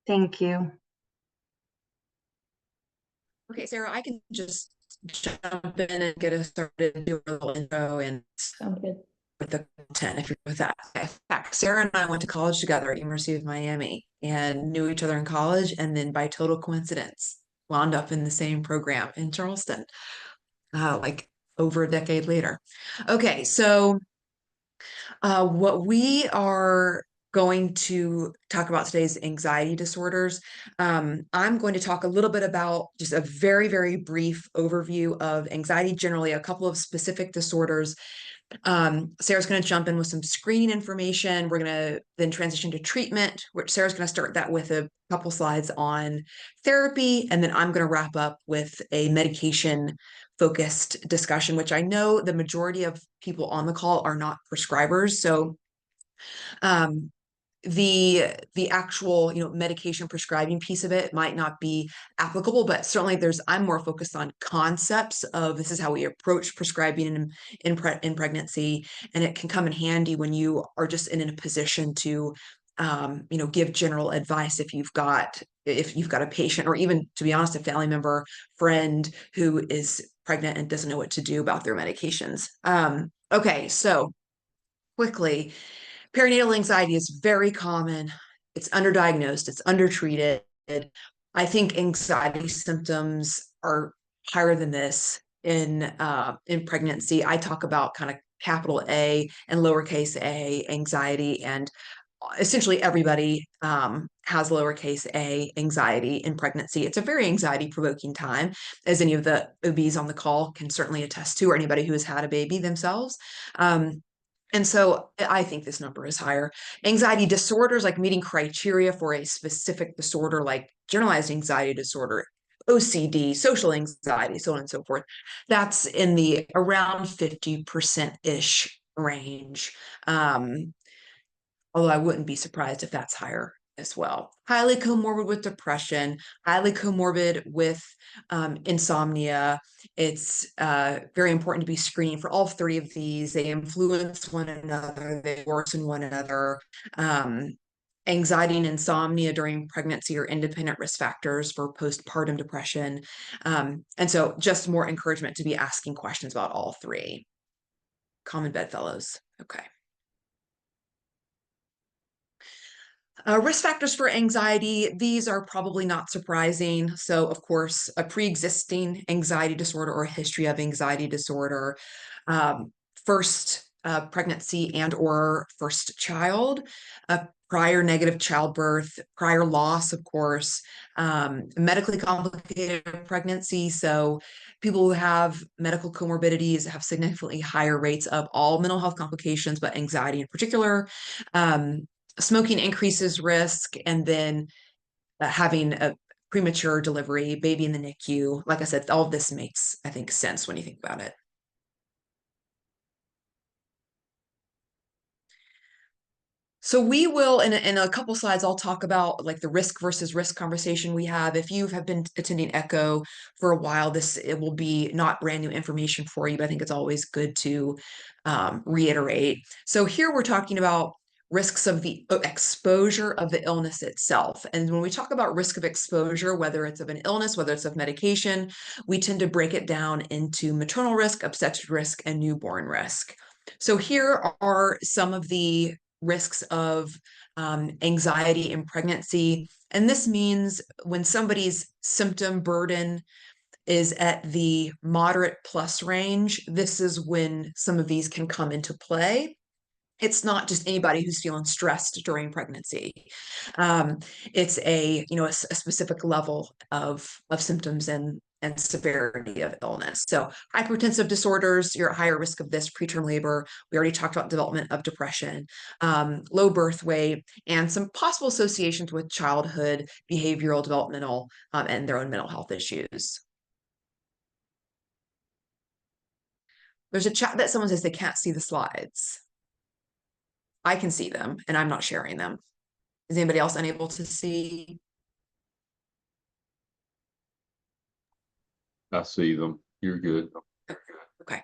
Thank you. Okay, Sarah, I can just jump in and get us started, do a little intro and Sounds good. with the content if you're with that. Okay. In fact, Sarah and I went to college together at University of Miami and knew each other in college, and then by total coincidence, wound up in the same program in Charleston, like over a decade later. Okay, so what we are going to talk about today is anxiety disorders. I'm going to talk a little bit about just a very, very brief overview of anxiety, generally a couple of specific disorders. Sarah's going to jump in with some screening information. We're going to then transition to treatment, which Sarah's going to start that with a couple slides on therapy. And then I'm going to wrap up with a medication focused discussion, which I know the majority of people on the call are not prescribers. So um, the actual medication prescribing piece of it might not be applicable, but certainly I'm more focused on concepts of this is how we approach prescribing in pregnancy, and it can come in handy when you are just in a position to give general advice if you've got a patient, or even, to be honest, a family member, friend who is pregnant and doesn't know what to do about their medications. Okay, so quickly, perinatal anxiety is very common. It's underdiagnosed, it's undertreated. I think anxiety symptoms are higher than this in pregnancy. I talk about kind of capital A and lowercase a anxiety, and essentially everybody has lowercase a anxiety in pregnancy. It's a very anxiety provoking time, as any of the OBs on the call can certainly attest to, or anybody who has had a baby themselves. And so I think this number is higher. Anxiety disorders, like meeting criteria for a specific disorder, like generalized anxiety disorder, OCD, social anxiety, so on and so forth, that's in the around 50%-ish range. Although I wouldn't be surprised if that's higher as well. Highly comorbid with depression, highly comorbid with insomnia. It's very important to be screened for all three of these. They influence one another, they worsen one another. Anxiety and insomnia during pregnancy are independent risk factors for postpartum depression. And so just more encouragement to be asking questions about all three. Common bedfellows. Okay. Risk factors for anxiety, these are probably not surprising. So, of course, a pre-existing anxiety disorder or a history of anxiety disorder, first pregnancy and or first child, prior negative childbirth, prior loss, of course, medically complicated pregnancy. So people who have medical comorbidities have significantly higher rates of all mental health complications, but anxiety in particular. Smoking increases risk, and then having a premature delivery, baby in the NICU. Like I said, all of this makes, I think, sense when you think about it. So we will, in a couple slides, I'll talk about like the risk versus risk conversation we have. If you have been attending ECHO for a while, it will be not brand new information for you, but I think it's always good to reiterate. So here we're talking about risks of the exposure of the illness itself. And when we talk about risk of exposure, whether it's of an illness, whether it's of medication, we tend to break it down into maternal risk, obstetric risk, and newborn risk. So here are some of the risks of anxiety in pregnancy. And this means when somebody's symptom burden is at the moderate plus range, this is when some of these can come into play. It's not just anybody who's feeling stressed during pregnancy. It's a specific level of symptoms and severity of illness. So hypertensive disorders, you're at higher risk of this. Preterm labor, we already talked about development of depression, low birth weight, and some possible associations with childhood behavioral, developmental, and their own mental health issues. There's a chat that someone says they can't see the slides. I can see them, and I'm not sharing them. Is anybody else unable to see? I see them. You're good. Okay.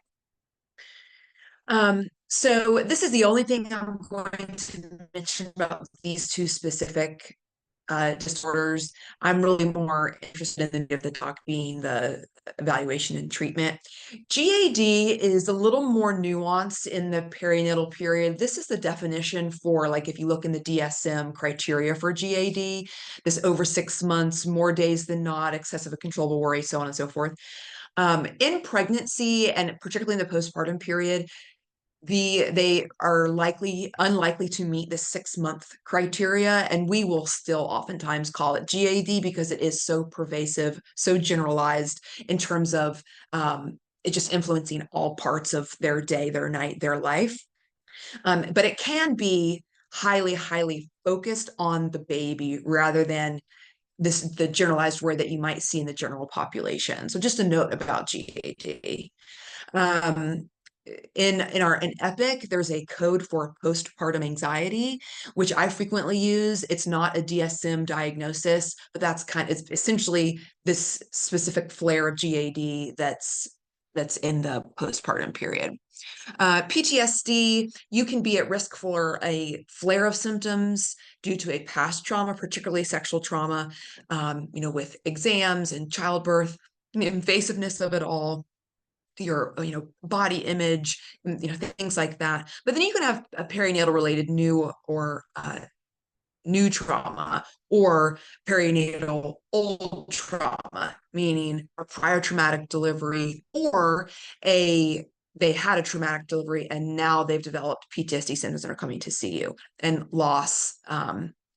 So this is the only thing I'm going to mention about these two specific disorders. I'm really more interested in the talk being the evaluation and treatment. GAD is a little more nuanced in the perinatal period. This is the definition for, like, if you look in the DSM criteria for GAD, this over 6 months, more days than not, excessive and controllable worry, so on and so forth. In pregnancy and particularly in the postpartum period, they are unlikely to meet the 6 month criteria, and we will still oftentimes call it GAD because it is so pervasive, so generalized in terms of it just influencing all parts of their day, their night, their life. But it can be highly focused on the baby rather than the generalized word that you might see in the general population. So just a note about GAD. Um, in Epic, there's a code for postpartum anxiety, which I frequently use. It's not a DSM diagnosis, but it's essentially this specific flare of GAD that's in the postpartum period. PTSD, you can be at risk for a flare of symptoms due to a past trauma, particularly sexual trauma, with exams and childbirth, the invasiveness of it all, your body image, things like that. But then you can have a perinatal related new trauma, or perinatal old trauma, meaning a prior traumatic delivery, or a they had a traumatic delivery and now they've developed PTSD symptoms and are coming to see you, and loss,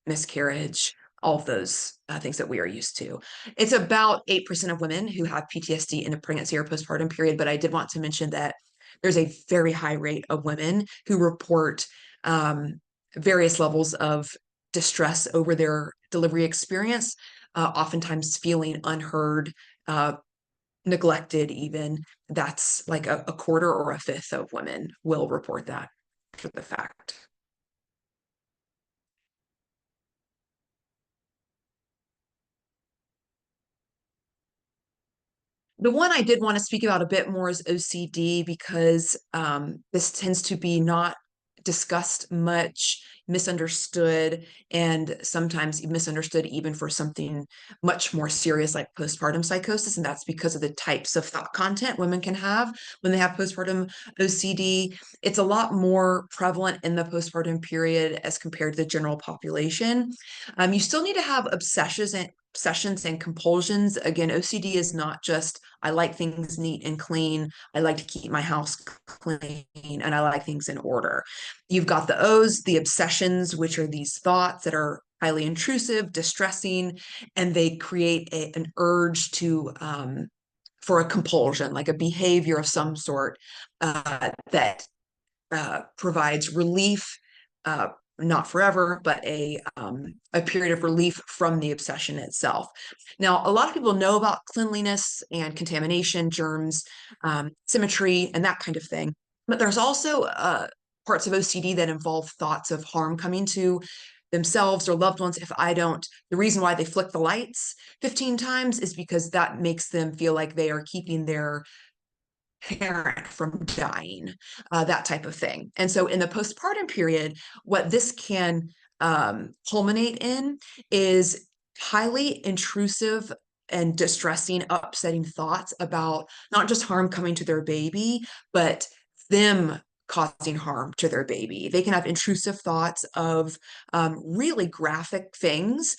miscarriage, all of those things that we are used to. It's about 8% of women who have PTSD in the pregnancy or postpartum period, but I did want to mention that there's a very high rate of women who report various levels of distress over their delivery experience, oftentimes feeling unheard, neglected even. That's like a quarter or a fifth of women will report that for the fact. The one I did want to speak about a bit more is OCD, because this tends to be not discussed much, misunderstood, and sometimes misunderstood even for something much more serious like postpartum psychosis. And that's because of the types of thought content women can have when they have postpartum OCD. It's a lot more prevalent in the postpartum period as compared to the general population. You still need to have obsessions and compulsions. Again, OCD is not just, I like things neat and clean, I like to keep my house clean, and I like things in order. You've got the O's, the obsessions, which are these thoughts that are highly intrusive, distressing, and they create an urge for a compulsion, like a behavior of some sort that provides relief, uh, not forever, but a period of relief from the obsession itself. Now, a lot of people know about cleanliness and contamination, germs, symmetry, and that kind of thing. But there's also parts of OCD that involve thoughts of harm coming to themselves or loved ones. If I don't, the reason why they flick the lights 15 times is because that makes them feel like they are keeping their parent from dying, that type of thing. And so in the postpartum period, what this can culminate in is highly intrusive and distressing, upsetting thoughts about not just harm coming to their baby, but them causing harm to their baby. They can have intrusive thoughts of really graphic things.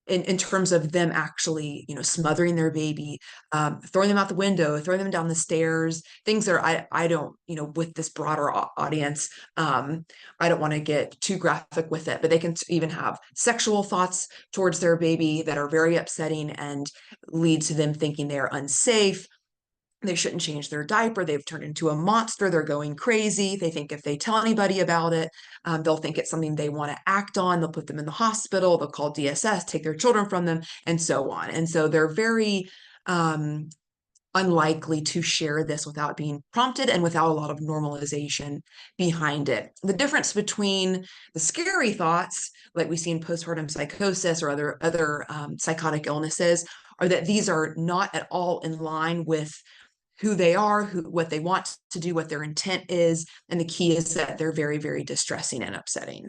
In terms of them actually, smothering their baby, throwing them out the window, throwing them down the stairs, things that I don't, with this broader audience, I don't want to get too graphic with it, but they can even have sexual thoughts towards their baby that are very upsetting and lead to them thinking they're unsafe. They shouldn't change their diaper. They've turned into a monster. They're going crazy. They think if they tell anybody about it, they'll think it's something they want to act on. They'll put them in the hospital. They'll call DSS, take their children from them, and so on. And so they're very unlikely to share this without being prompted and without a lot of normalization behind it. The difference between the scary thoughts, like we see in postpartum psychosis or other psychotic illnesses, are that these are not at all in line with who they are, what they want to do, what their intent is. And the key is that they're very, very distressing and upsetting.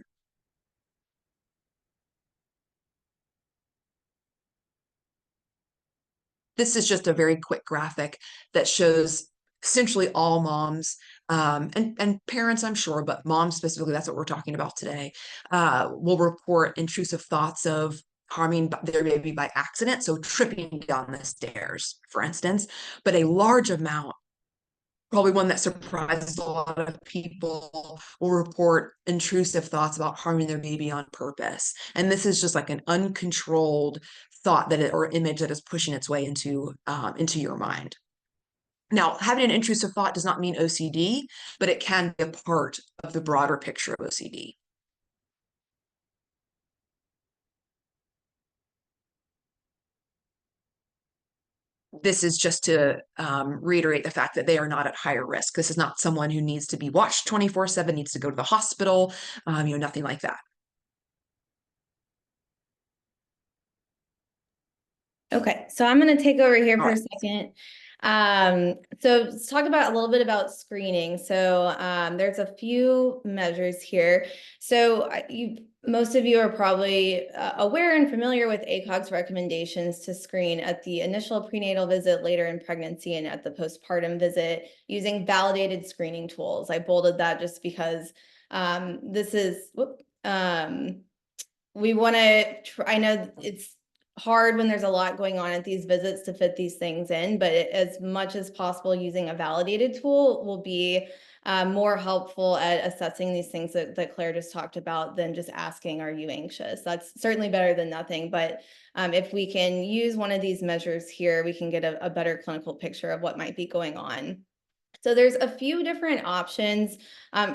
This is just a very quick graphic that shows essentially all moms and parents, I'm sure, but moms specifically, that's what we're talking about today, will report intrusive thoughts of harming their baby by accident, so tripping down the stairs, for instance. But a large amount, probably one that surprises a lot of people, will report intrusive thoughts about harming their baby on purpose. And this is just like an uncontrolled thought or image that is pushing its way into your mind. Now, having an intrusive thought does not mean OCD, but it can be a part of the broader picture of OCD. This is just to reiterate the fact that they are not at higher risk. This is not someone who needs to be watched 24/7, needs to go to the hospital, nothing like that. Okay, so I'm going to take over here All for a right. second. So let's talk about a little bit about screening. So there's a few measures here. So most of you are probably aware and familiar with ACOG's recommendations to screen at the initial prenatal visit, later in pregnancy, and at the postpartum visit using validated screening tools. I bolded that just because this is, we want to try, I know it's hard when there's a lot going on at these visits to fit these things in, but as much as possible, using a validated tool will be more helpful at assessing these things that Claire just talked about than just asking, are you anxious? That's certainly better than nothing. But if we can use one of these measures here, we can get a better clinical picture of what might be going on. So there's a few different options.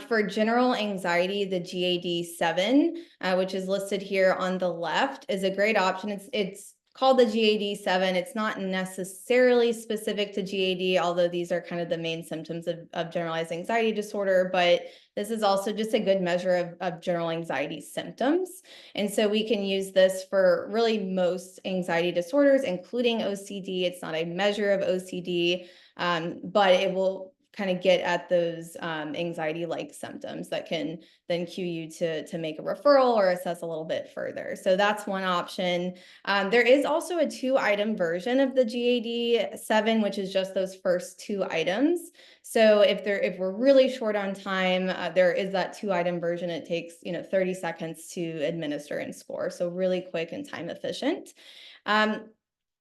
For general anxiety, the GAD-7, which is listed here on the left, is a great option. It's called the GAD-7. It's not necessarily specific to GAD, although these are kind of the main symptoms of generalized anxiety disorder, but this is also just a good measure of general anxiety symptoms. And so we can use this for really most anxiety disorders, including OCD. It's not a measure of OCD, but it will kind of get at those anxiety-like symptoms that can then cue you to make a referral or assess a little bit further. So that's one option. There is also a 2-item version of the GAD-7, which is just those first 2 items. So if we're really short on time, there is that 2-item version. It takes 30 seconds to administer and score. So really quick and time efficient.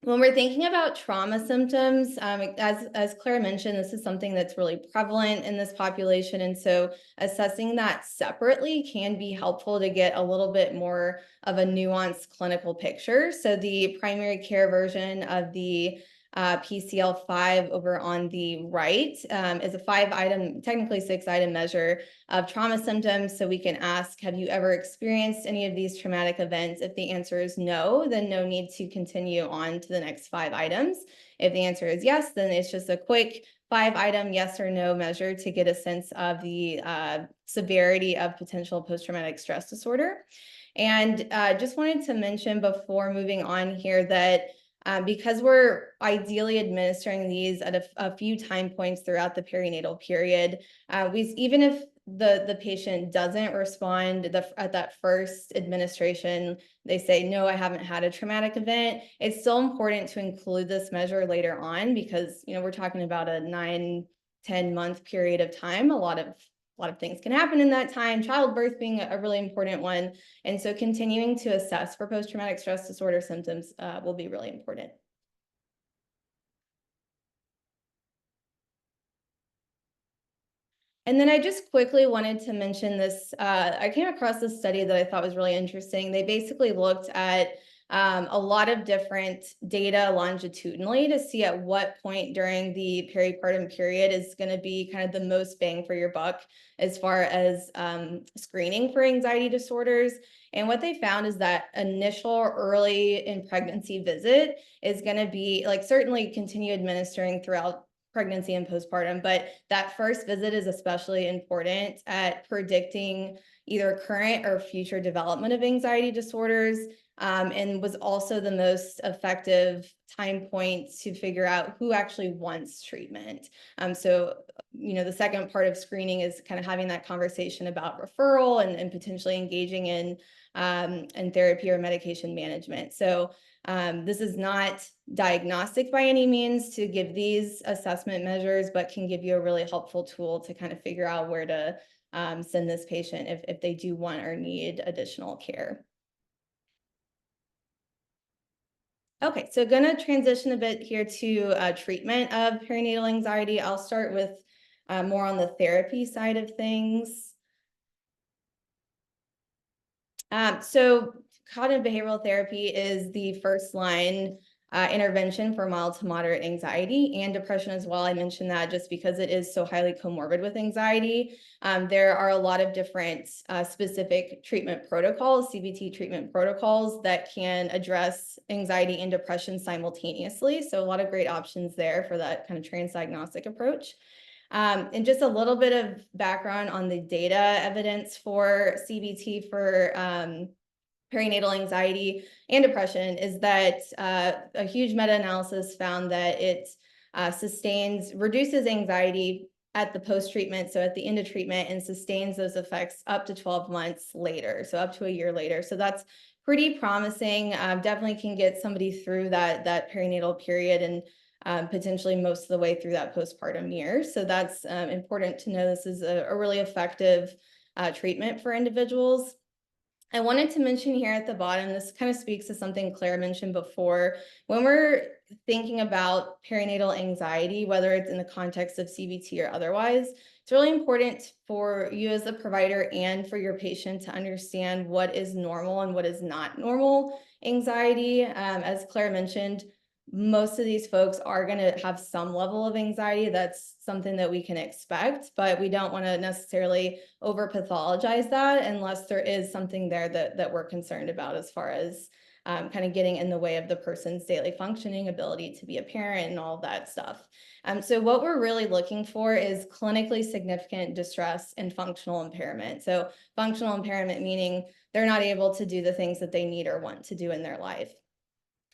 When we're thinking about trauma symptoms, as Claire mentioned, this is something that's really prevalent in this population. And so assessing that separately can be helpful to get a little bit more of a nuanced clinical picture. So the primary care version of the PCL-5 over on the right is a 5-item, technically 6-item measure of trauma symptoms. So we can ask, have you ever experienced any of these traumatic events? If the answer is no, then no need to continue on to the next 5 items. If the answer is yes, then it's just a quick 5-item yes or no measure to get a sense of the severity of potential post-traumatic stress disorder. And just wanted to mention before moving on here that because we're ideally administering these at a few time points throughout the perinatal period, even if the patient doesn't respond at that first administration, they say, no, I haven't had a traumatic event, it's still important to include this measure later on because, we're talking about a 9-10 month period of time. A lot of things can happen in that time, childbirth being a really important one. And so continuing to assess for post-traumatic stress disorder symptoms will be really important. And then I just quickly wanted to mention this. I came across this study that I thought was really interesting. They basically looked at a lot of different data longitudinally to see at what point during the peripartum period is going to be kind of the most bang for your buck as far as screening for anxiety disorders. And what they found is that initial early in pregnancy visit is going to be certainly continue administering throughout pregnancy and postpartum, but that first visit is especially important at predicting either current or future development of anxiety disorders, and was also the most effective time point to figure out who actually wants treatment. So, the second part of screening is kind of having that conversation about referral and potentially engaging in and therapy or medication management. So this is not diagnostic by any means to give these assessment measures, but can give you a really helpful tool to kind of figure out where to send this patient if they do want or need additional care. Okay, so gonna transition a bit here to treatment of perinatal anxiety. I'll start with more on the therapy side of things. So cognitive behavioral therapy is the first line intervention for mild to moderate anxiety and depression as well. I mentioned that just because it is so highly comorbid with anxiety. There are a lot of different specific treatment protocols, CBT treatment protocols that can address anxiety and depression simultaneously. So a lot of great options there for that kind of transdiagnostic approach. And just a little bit of background on the data evidence for CBT for perinatal anxiety and depression is that a huge meta-analysis found that it reduces anxiety at the post-treatment, so at the end of treatment, and sustains those effects up to 12 months later, so up to a year later. So that's pretty promising. Definitely can get somebody through that perinatal period and potentially most of the way through that postpartum year. So that's important to know. This is a really effective treatment for individuals. I wanted to mention here at the bottom, this kind of speaks to something Claire mentioned before. When we're thinking about perinatal anxiety, whether it's in the context of CBT or otherwise, it's really important for you as a provider and for your patient to understand what is normal and what is not normal anxiety. As Claire mentioned, most of these folks are going to have some level of anxiety. That's something that we can expect, but we don't want to necessarily over pathologize that unless there is something there that we're concerned about as far as kind of getting in the way of the person's daily functioning, ability to be a parent, and all of that stuff. So what we're really looking for is clinically significant distress and functional impairment. So functional impairment meaning they're not able to do the things that they need or want to do in their life.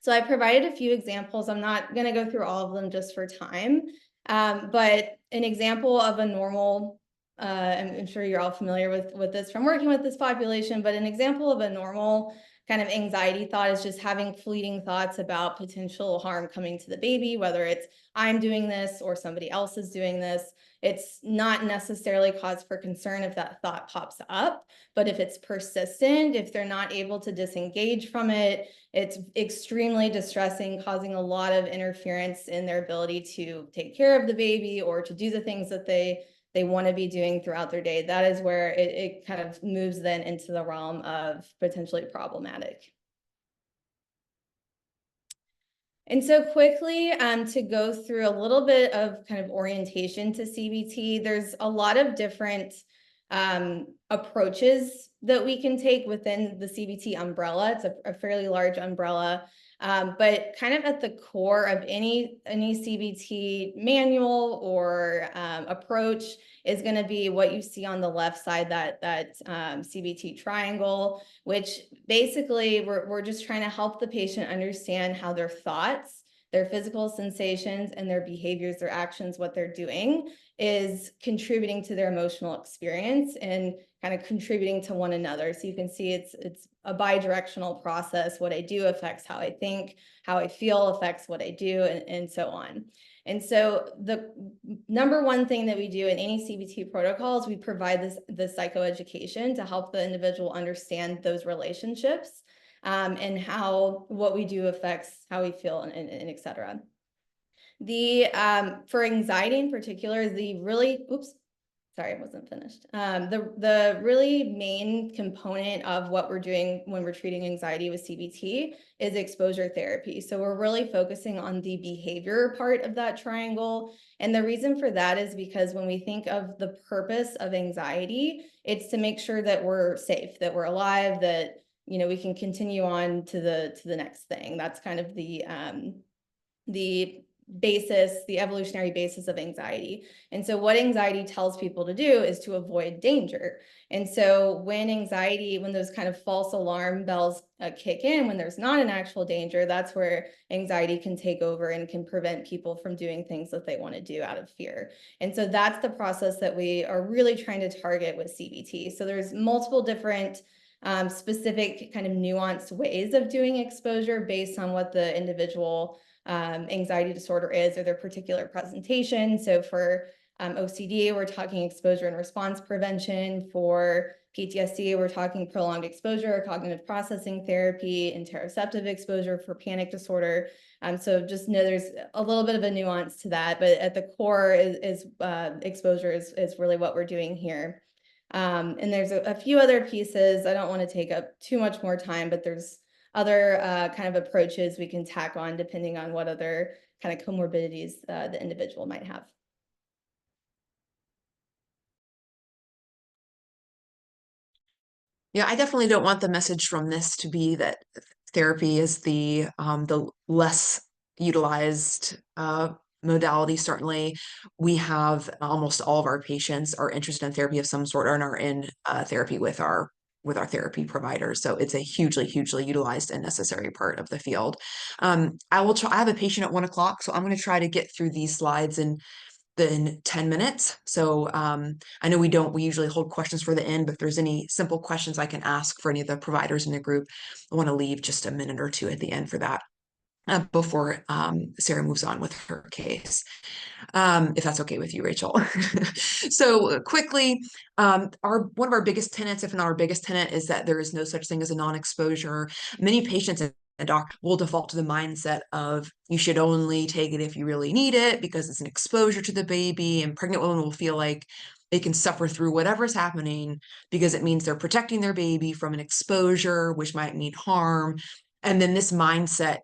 So I provided a few examples. I'm not going to go through all of them just for time, but an example of a normal, I'm sure you're all familiar with this from working with this population, but an example of a normal kind of anxiety thought is just having fleeting thoughts about potential harm coming to the baby, whether it's I'm doing this or somebody else is doing this. It's not necessarily cause for concern if that thought pops up, but if it's persistent, if they're not able to disengage from it, it's extremely distressing, causing a lot of interference in their ability to take care of the baby or to do the things that they want to be doing throughout their day. That is where it kind of moves then into the realm of potentially problematic. And so quickly to go through a little bit of kind of orientation to CBT, there's a lot of different approaches that we can take within the CBT umbrella. It's a fairly large umbrella, but kind of at the core of any CBT manual or approach is going to be what you see on the left side, that CBT triangle, which basically we're just trying to help the patient understand how their thoughts, their physical sensations, and their behaviors, their actions, what they're doing is contributing to their emotional experience and kind of contributing to one another. So you can see it's a bi-directional process. What I do affects how I think, how I feel affects what I do, and so on. And so the number one thing that we do in any CBT protocol is we provide this psychoeducation to help the individual understand those relationships and how what we do affects how we feel and et cetera. For anxiety in particular, the really, sorry, I wasn't finished. The really main component of what we're doing when we're treating anxiety with CBT is exposure therapy. So we're really focusing on the behavior part of that triangle. And the reason for that is because when we think of the purpose of anxiety, it's to make sure that we're safe, that we're alive, that we can continue on to the next thing. That's kind of the evolutionary basis of anxiety. And so what anxiety tells people to do is to avoid danger. And so when those kind of false alarm bells kick in, when there's not an actual danger, that's where anxiety can take over and can prevent people from doing things that they want to do out of fear. And so that's the process that we are really trying to target with CBT. So there's multiple different specific kind of nuanced ways of doing exposure based on what the individual anxiety disorder is or their particular presentation. So for OCD, we're talking exposure and response prevention. For PTSD, we're talking prolonged exposure, cognitive processing therapy, interoceptive exposure for panic disorder. So just know there's a little bit of a nuance to that, but at the core is exposure is really what we're doing here. And there's a few other pieces. I don't want to take up too much more time, but there's other kind of approaches we can tack on depending on what other kind of comorbidities the individual might have. Yeah, I definitely don't want the message from this to be that therapy is the less utilized modality. Certainly, we have almost all of our patients are interested in therapy of some sort and are in therapy with our therapy providers. So it's a hugely utilized and necessary part of the field. I have a patient at 1 o'clock, so I'm going to try to get through these slides in 10 minutes. So I know we usually hold questions for the end, but if there's any simple questions I can ask for any of the providers in the group, I want to leave just a minute or two at the end for that before Sara moves on with her case. If that's okay with you, Rachel. So quickly, one of our biggest tenets, if not our biggest tenet, is that there is no such thing as a non-exposure. Many patients and doctors will default to the mindset of you should only take it if you really need it because it's an exposure to the baby, and pregnant women will feel like they can suffer through whatever's happening because it means they're protecting their baby from an exposure, which might mean harm. And then this mindset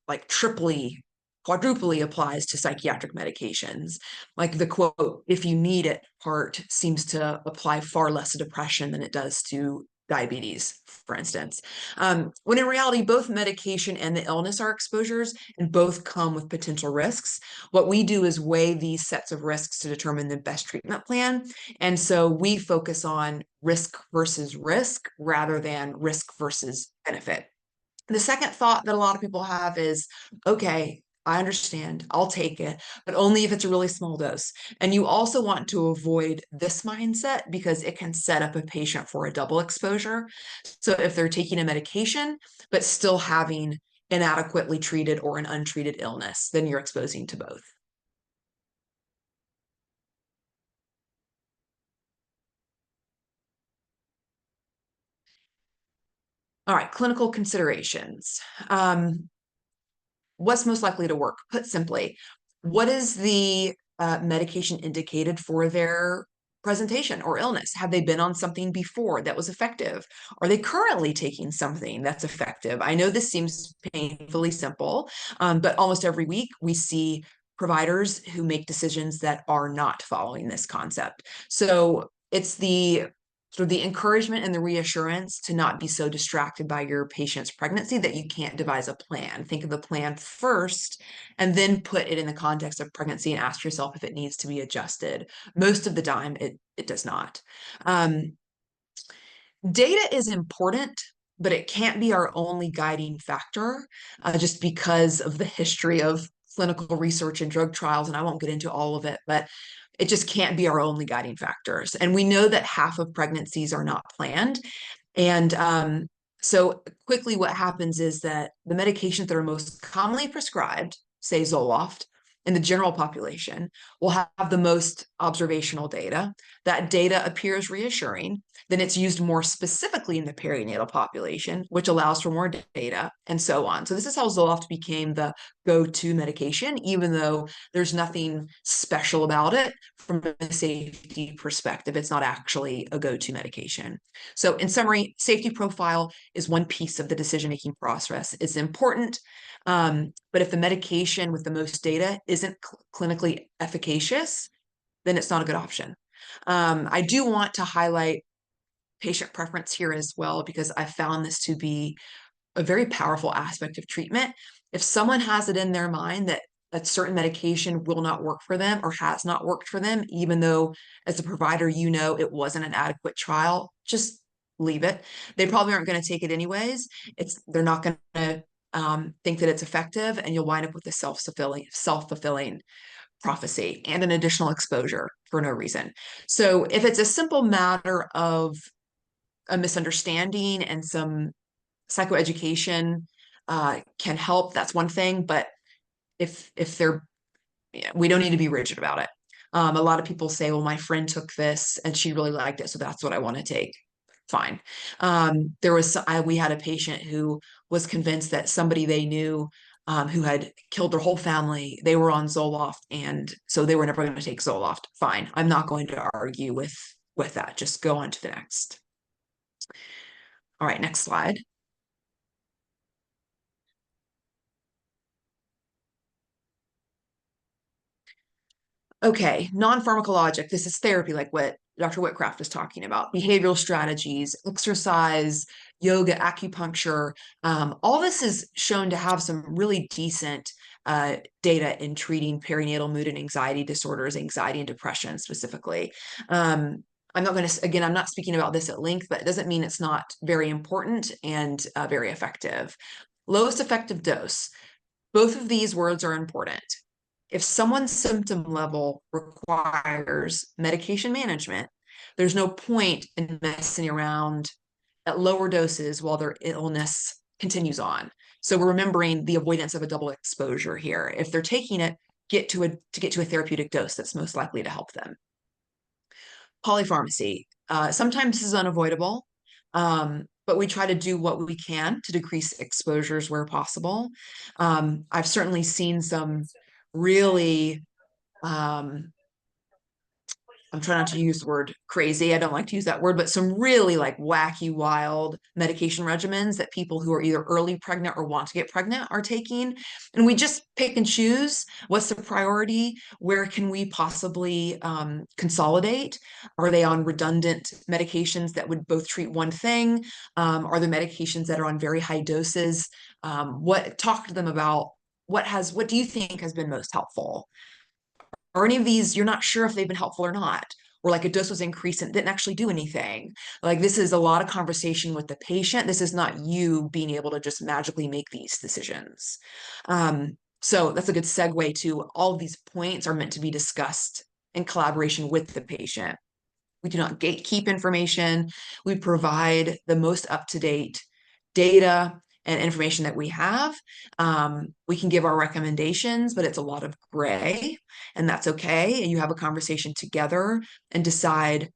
like triply, quadruply applies to psychiatric medications. Like the quote, if you need it part seems to apply far less to depression than it does to diabetes, for instance. When in reality, both medication and the illness are exposures and both come with potential risks. What we do is weigh these sets of risks to determine the best treatment plan. And so we focus on risk versus risk rather than risk versus benefit. The second thought that a lot of people have is, okay, I understand, I'll take it, but only if it's a really small dose. And you also want to avoid this mindset because it can set up a patient for a double exposure. So if they're taking a medication, but still having inadequately treated or an untreated illness, then you're exposing to both. All right, clinical considerations. What's most likely to work? Put simply, what is the medication indicated for their presentation or illness? Have they been on something before that was effective? Are they currently taking something that's effective? I know this seems painfully simple, but almost every week we see providers who make decisions that are not following this concept. So it's the sort of the encouragement and the reassurance to not be so distracted by your patient's pregnancy that you can't devise a plan. Think of the plan first and then put it in the context of pregnancy and ask yourself if it needs to be adjusted. Most of the time, it does not. Data is important, but it can't be our only guiding factor just because of the history of clinical research and drug trials. And I won't get into all of it, but it just can't be our only guiding factors. And we know that half of pregnancies are not planned. And so quickly what happens is that the medications that are most commonly prescribed, say Zoloft, in the general population will have the most observational data. That data appears reassuring. Then it's used more specifically in the perinatal population, which allows for more data, and so on. So this is how Zoloft became the go-to medication, even though there's nothing special about it from a safety perspective. It's not actually a go-to medication. So in summary, safety profile is one piece of the decision-making process. It's important, but if the medication with the most data isn't clinically efficacious, then it's not a good option. I do want to highlight patient preference here as well, because I found this to be a very powerful aspect of treatment. If someone has it in their mind that a certain medication will not work for them or has not worked for them, even though as a provider, you know it wasn't an adequate trial, just leave it. They probably aren't going to take it anyways. They're not going to think that it's effective, and you'll wind up with a self-fulfilling prophecy and an additional exposure for no reason. So if it's a simple matter of a misunderstanding and some psychoeducation can help. That's one thing, but if they're, we don't need to be rigid about it. A lot of people say, well, my friend took this and she really liked it, so that's what I want to take. Fine. We had a patient who was convinced that somebody they knew who had killed their whole family, they were on Zoloft, and so they were never going to take Zoloft. Fine. I'm not going to argue with that. Just go on to the next. All right, next slide. Okay, non-pharmacologic. This is therapy, like what Dr. Witcraft is talking about. Behavioral strategies, exercise, yoga, acupuncture. All this is shown to have some really decent data in treating perinatal mood and anxiety disorders, anxiety and depression specifically. I'm not going to, again, I'm not speaking about this at length, but it doesn't mean it's not very important and very effective. Lowest effective dose. Both of these words are important. If someone's symptom level requires medication management, there's no point in messing around at lower doses while their illness continues on. So we're remembering the avoidance of a double exposure here. If they're taking it, get to a therapeutic dose that's most likely to help them. Polypharmacy. Sometimes this is unavoidable, but we try to do what we can to decrease exposures where possible. I've certainly seen some really I'm trying not to use the word crazy. I don't like to use that word, but some really like wacky, wild medication regimens that people who are either early pregnant or want to get pregnant are taking. And we just pick and choose what's the priority, where can we possibly consolidate? Are they on redundant medications that would both treat one thing? Are there medications that are on very high doses? Talk to them about what do you think has been most helpful? Or any of these, you're not sure if they've been helpful or not, or like a dose was increased and didn't actually do anything. Like this is a lot of conversation with the patient. This is not you being able to just magically make these decisions. So that's a good segue to all of these points are meant to be discussed in collaboration with the patient. We do not gatekeep information. We provide the most up-to-date data and information that we have. We can give our recommendations, but it's a lot of gray, and that's okay. And you have a conversation together and decide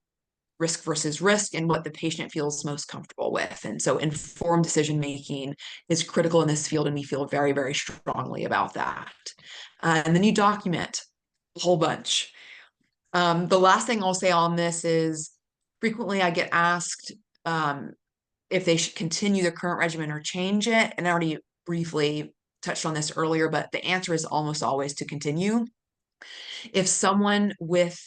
risk versus risk and what the patient feels most comfortable with. And so informed decision making is critical in this field, and we feel very, very strongly about that. And then you document a whole bunch. The last thing I'll say on this is frequently I get asked if they should continue the current regimen or change it. And I already briefly touched on this earlier, but the answer is almost always to continue. If someone with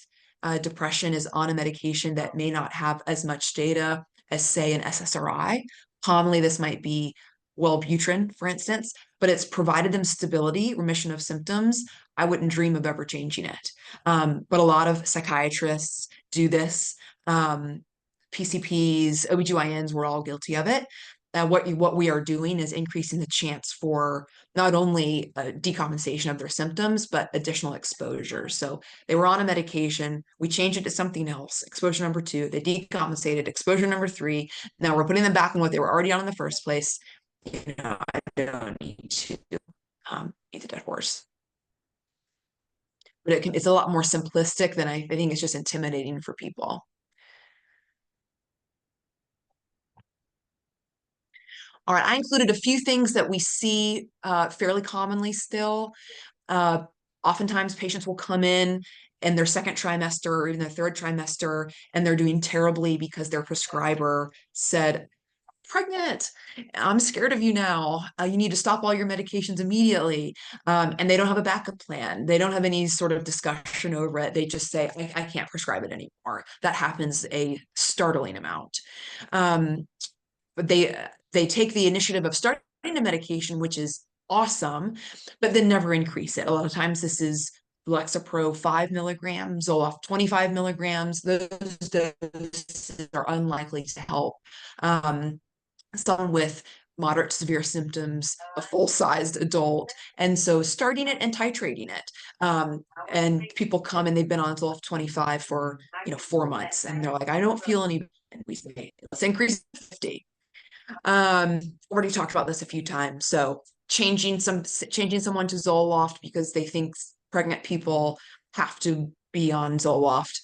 depression is on a medication that may not have as much data as, say, an SSRI, commonly this might be Wellbutrin, for instance, but it's provided them stability, remission of symptoms, I wouldn't dream of ever changing it. But a lot of psychiatrists do this. PCPs, OBGYNs, we're all guilty of it. What we are doing is increasing the chance for not only decompensation of their symptoms, but additional exposure. So they were on a medication, we changed it to something else, exposure number 2, they decompensated, exposure number 3, now we're putting them back on what they were already on in the first place. I don't need to beat the dead horse. But it's a lot more simplistic than I think it's just intimidating for people. All right, I included a few things that we see fairly commonly still. Oftentimes patients will come in their second trimester or even their third trimester, and they're doing terribly because their prescriber said, pregnant, I'm scared of you now. You need to stop all your medications immediately. And they don't have a backup plan. They don't have any sort of discussion over it. They just say, I can't prescribe it anymore. That happens a startling amount. But they take the initiative of starting a medication, which is awesome, but then never increase it. A lot of times this is Lexapro 5 milligrams, Zoloft 25 milligrams. Those doses are unlikely to help someone with moderate to severe symptoms, a full-sized adult. And so starting it and titrating it. And people come and they've been on Zoloft 25 for 4 months, and they're like, I don't feel any, and we say, let's increase to 50. Already talked about this a few times. So changing someone to Zoloft because they think pregnant people have to be on Zoloft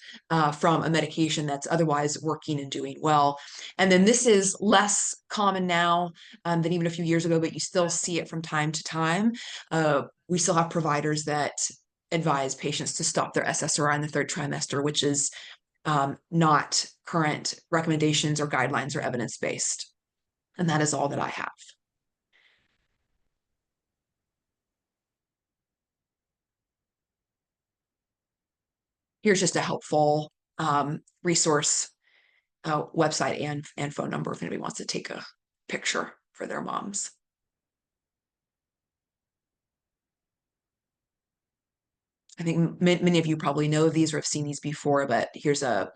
from a medication that's otherwise working and doing well. And then this is less common now than even a few years ago, but you still see it from time to time. We still have providers that advise patients to stop their SSRI in the third trimester, which is not current recommendations or guidelines or evidence-based. And that is all that I have. Here's just a helpful resource website and phone number if anybody wants to take a picture for their moms. I think many of you probably know these or have seen these before, but here's a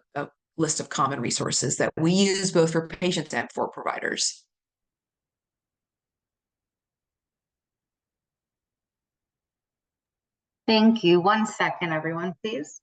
list of common resources that we use both for patients and for providers. Thank you. 1 second, everyone, please.